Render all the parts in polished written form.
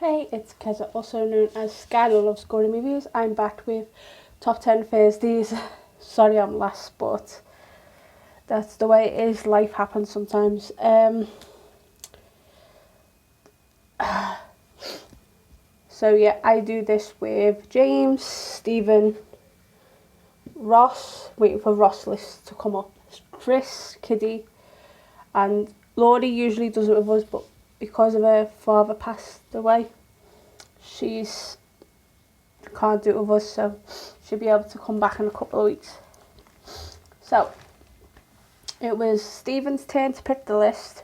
Hey, it's Kezza, also known as Skylar Loves Gory Movies. I'm back with Top 10 Thursdays. Sorry I'm last, but that's the way it is. Life happens sometimes. So yeah, I do this with James, Stephen, Ross, waiting for Ross list to come up, Chris, Kiddy, and Lauri usually does it with us, but because of her father passed away, she's can't do it with us, so she'll be able to come back in a couple of weeks. So it was Stephen's turn to pick the list,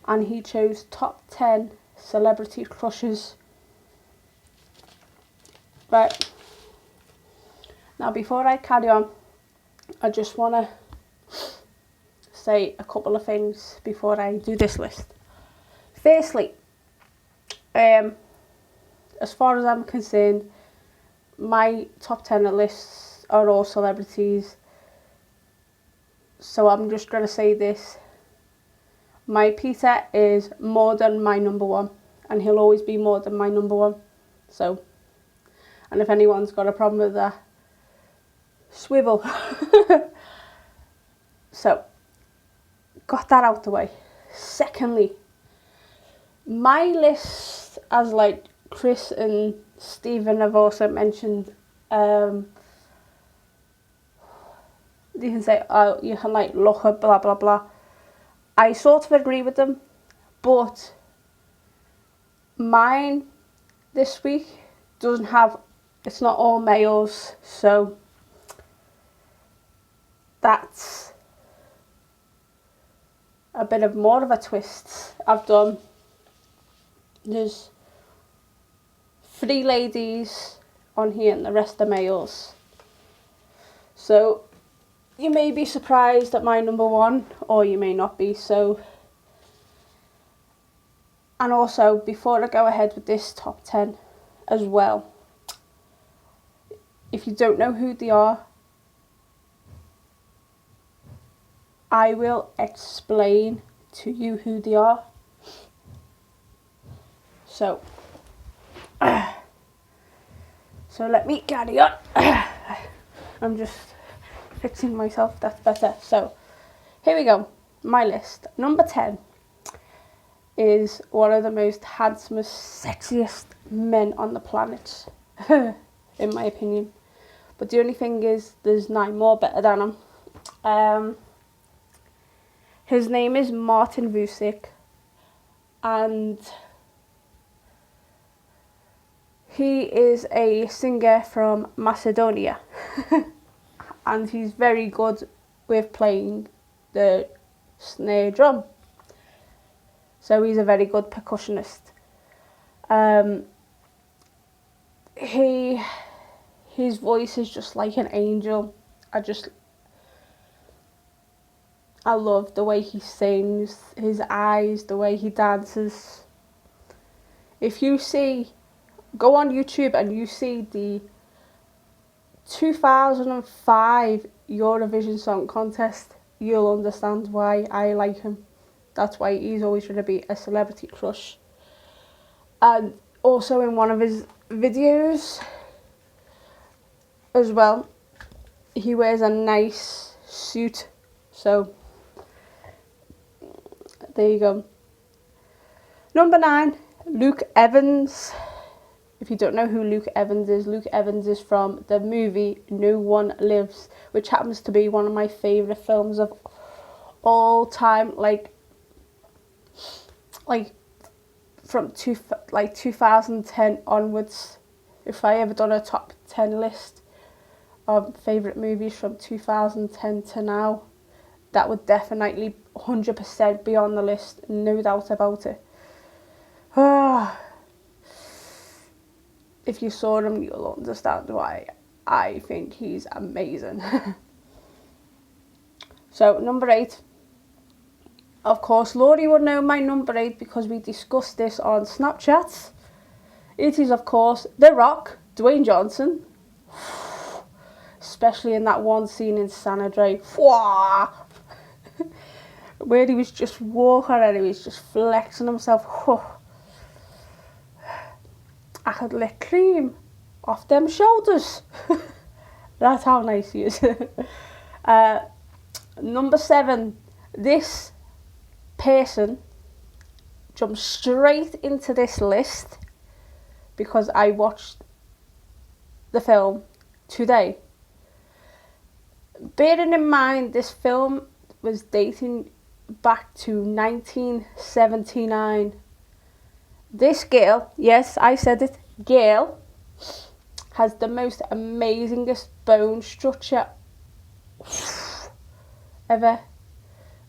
and he chose top 10 celebrity crushes. Right, now before I carry on, I just want to say a couple of things before I do this list. Firstly, as far as I'm concerned, my top 10 lists are all celebrities. So I'm just going to say this. My Peter is more than my number one, and he'll always be more than my number one. So, and if anyone's got a problem with that, swivel. So, got that out the way. Secondly, my list, as like Chris and Stephen have also mentioned, you can say, oh, you can like look at blah blah blah. I sort of agree with them, but mine this week doesn't have, it's not all males, so that's a bit of more of a twist. There's 3 ladies on here and the rest are males. So you may be surprised at my number one, or you may not be. So, and also before I go ahead with this top 10 as well, if you don't know who they are, I will explain to you who they are. So let me carry on. I'm just fixing myself, that's better. So here we go, my list. Number 10 is one of the most handsomest, sexiest men on the planet, in my opinion. But the only thing is, there's 9 more better than him. His name is Martin Vucic, and he is a singer from Macedonia. And he's very good with playing the snare drum. So he's a very good percussionist. His voice is just like an angel. I love the way he sings, his eyes, the way he dances. If you go on YouTube and you see the 2005 Eurovision Song Contest, you'll understand why I like him. That's why he's always going to be a celebrity crush. And also in one of his videos as well, he wears a nice suit. So there you go. Number 9, Luke Evans. If you don't know who Luke Evans is from the movie No One Lives, which happens to be one of my favourite films of all time, like from 2010 onwards. If I ever done a top 10 list of favourite movies from 2010 to now, that would definitely 100% be on the list, no doubt about it. If you saw him, you'll understand why I think he's amazing. So, number 8. Of course, Lauri would know my number 8 because we discussed this on Snapchat. It is, of course, The Rock, Dwayne Johnson. Especially in that one scene in San Andreas. Where he was just walking and he was just flexing himself. I could lick cream off them shoulders. That's how nice he is. Number 7, this person jumped straight into this list because I watched the film today. Bearing in mind this film was dating back to 1979. This girl, yes, I said it, girl, has the most amazingest bone structure ever.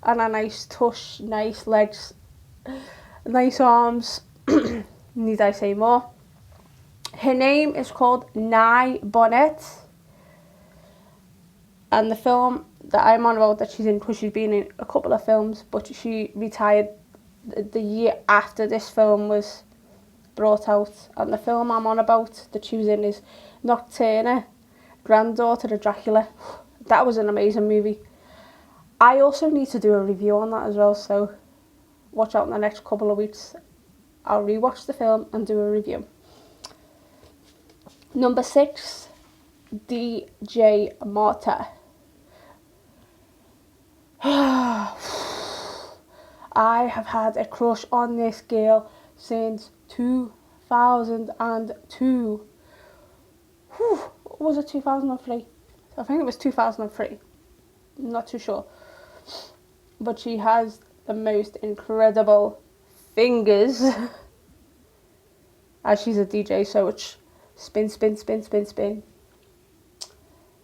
And a nice tush, nice legs, nice arms. Need I say more? Her name is called Nye Bonnet. And the film that I'm on about that she's in, because she's been in a couple of films, but she retired the year after this film was brought out. And the film I'm on about that she was in is Nocturna, Granddaughter of Dracula. That was an amazing movie. I also need to do a review on that as well, so watch out in the next couple of weeks. I'll rewatch the film and do a review. Number 6, DJ Marta. I have had a crush on this girl since 2002. Was it 2003? I think it was 2003. I'm not too sure. But she has the most incredible fingers. As she's a DJ, so it's spin, spin, spin, spin, spin.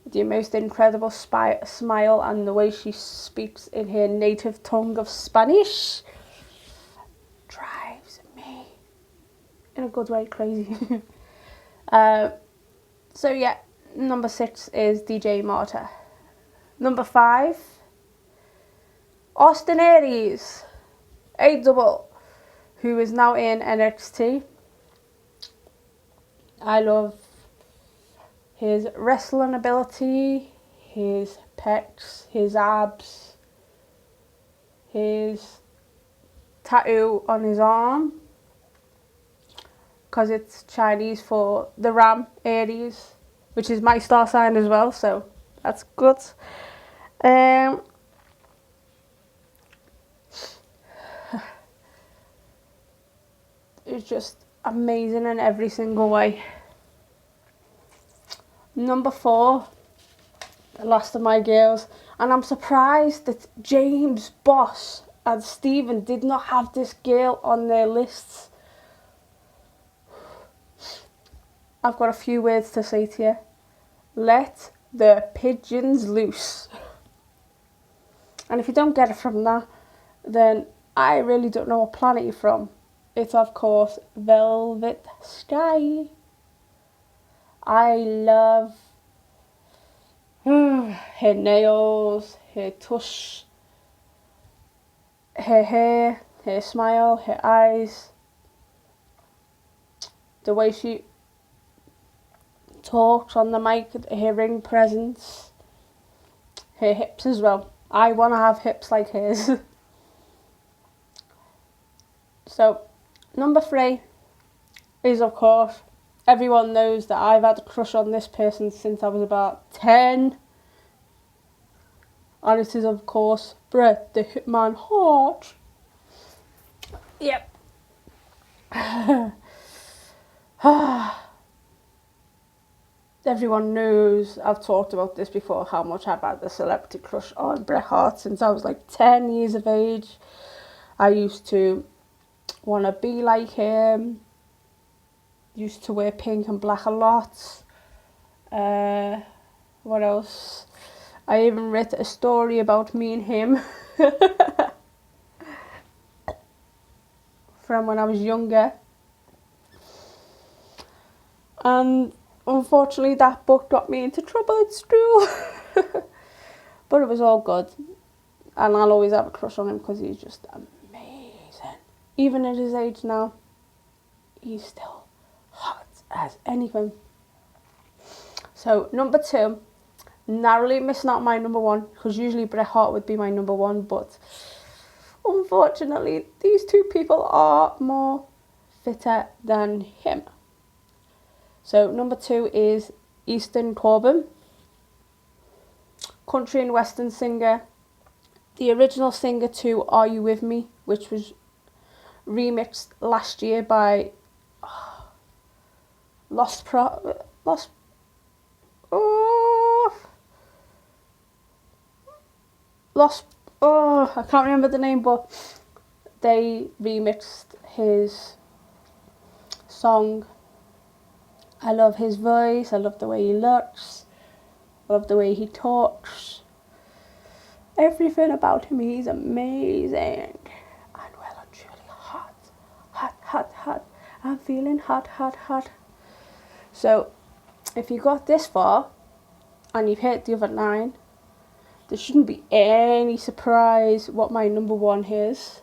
The most incredible smile and the way she speaks in her native tongue of Spanish drives me, in a good way, crazy. So yeah, number 6 is DJ Marta. Number 5, Austin Aries, A-double, who is now in NXT. I love his wrestling ability, his pecs, his abs, his tattoo on his arm, because it's Chinese for the Ram, Aries, which is my star sign as well, so that's good. It's just amazing in every single way. Number 4, the last of my girls, and I'm surprised that James, Boss and Stephen did not have this girl on their lists. I've got a few words to say to you. Let the pigeons loose. And if you don't get it from that, then I really don't know what planet you're from. It's of course Velvet Sky. I love her nails, her tush, her hair, her smile, her eyes, the way she talks on the mic, her ring presence, her hips as well. I want to have hips like hers. So, number 3 is, of course, everyone knows that I've had a crush on this person since I was about 10. And it is, of course, Bret the Hitman Hart. Yep. Everyone knows, I've talked about this before, how much I've had a celebrity crush on Bret Hart since I was like 10 years of age. I used to want to be like him. Used to wear pink and black a lot. What else? I even read a story about me and him from when I was younger. And unfortunately that book got me into trouble at school. But it was all good. And I'll always have a crush on him because he's just amazing. Even at his age now, he's still hot as anything. So number 2, narrowly missing out my number 1, because usually Bret Hart would be my number 1, but unfortunately these two people are more fitter than him. So number 2 is Eastern Corbin, country and western singer. The original singer to Are You With Me, which was remixed last year by Lost, I can't remember the name, but they remixed his song. I love his voice, I love the way he looks, I love the way he talks. Everything about him, he's amazing. And well and truly hot. Hot, hot, hot. I'm feeling hot, hot, hot. So, if you got this far, and you've hit the other 9, there shouldn't be any surprise what my number 1 is.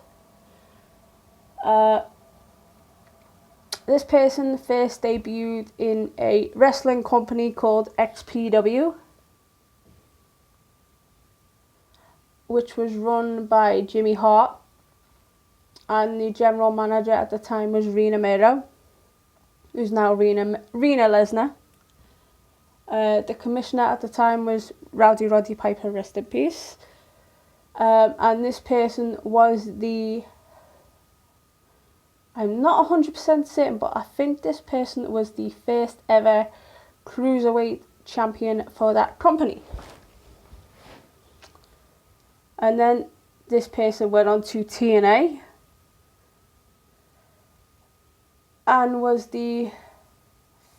This person first debuted in a wrestling company called XPW, which was run by Jimmy Hart, and the general manager at the time was Rena Mero, who's now Rena Lesnar. The commissioner at the time was Rowdy Roddy Piper, rest in peace. And this person was I'm not 100% certain, but I think this person was the first ever cruiserweight champion for that company. And then this person went on to TNA and was the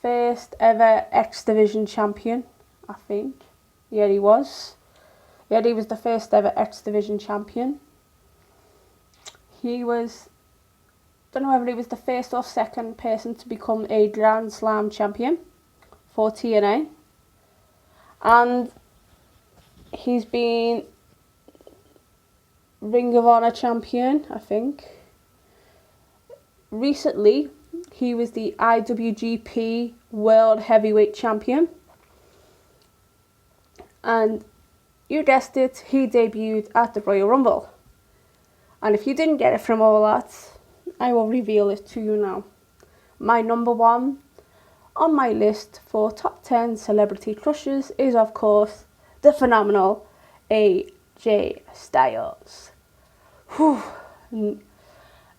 first ever X Division champion, I think. Yeah, he was. Yeah, he was the first ever X Division champion. He was, don't know whether he was the first or second person to become a Grand Slam champion for TNA. And he's been Ring of Honor champion, I think. Recently, he was the IWGP World Heavyweight Champion. And you guessed it, he debuted at the Royal Rumble. And if you didn't get it from all that, I will reveal it to you now. My number 1 on my list for top 10 celebrity crushes is, of course, the phenomenal AJ Styles. Whew. Need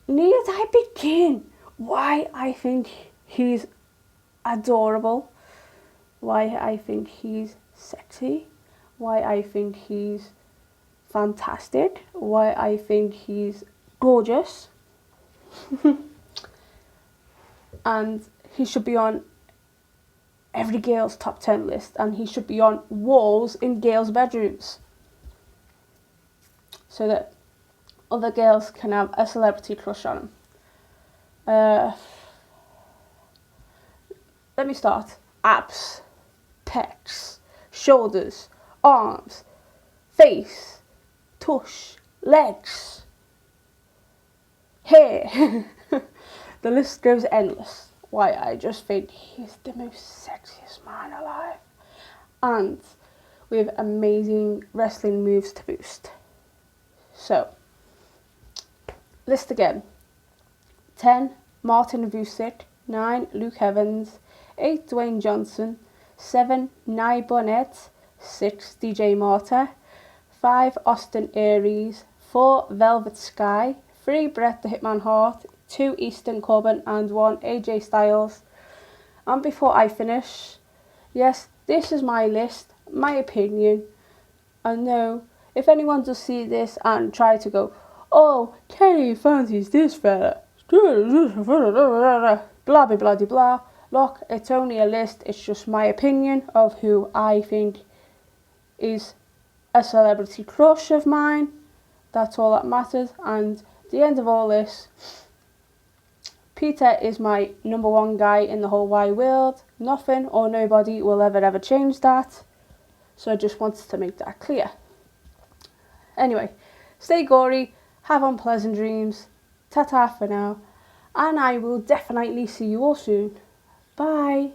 I begin why I think he's adorable, why I think he's sexy, why I think he's fantastic, why I think he's gorgeous. And he should be on every girl's top 10 list, and he should be on walls in girls' bedrooms so that other girls can have a celebrity crush on him. Let me start. Abs, pecs, shoulders, arms, face, tush, legs, hair. The list goes endless. Why, I just think he's the most sexiest man alive. And with amazing wrestling moves to boost. So, list again. 10, Martin Vucic. 9, Luke Evans. 8, Dwayne Johnson. 7, Nye Barnett. 6, DJ Marta. 5, Austin Aries. 4, Velvet Sky. 3, Bret the Hitman Hart. 2, Eastern Corbin. And 1, AJ Styles. And before I finish, yes, this is my list, my opinion. I know if anyone does see this and try to go, oh, Kenny fancies this fella, blah, blah, blah, blah. Look, it's only a list. It's just my opinion of who I think is a celebrity crush of mine. That's all that matters. And at the end of all this, Peter is my number 1 guy in the whole wide world. Nothing or nobody will ever change that. So I just wanted to make that clear. Anyway, stay gory, have unpleasant dreams, ta-ta for now, and I will definitely see you all soon. Bye.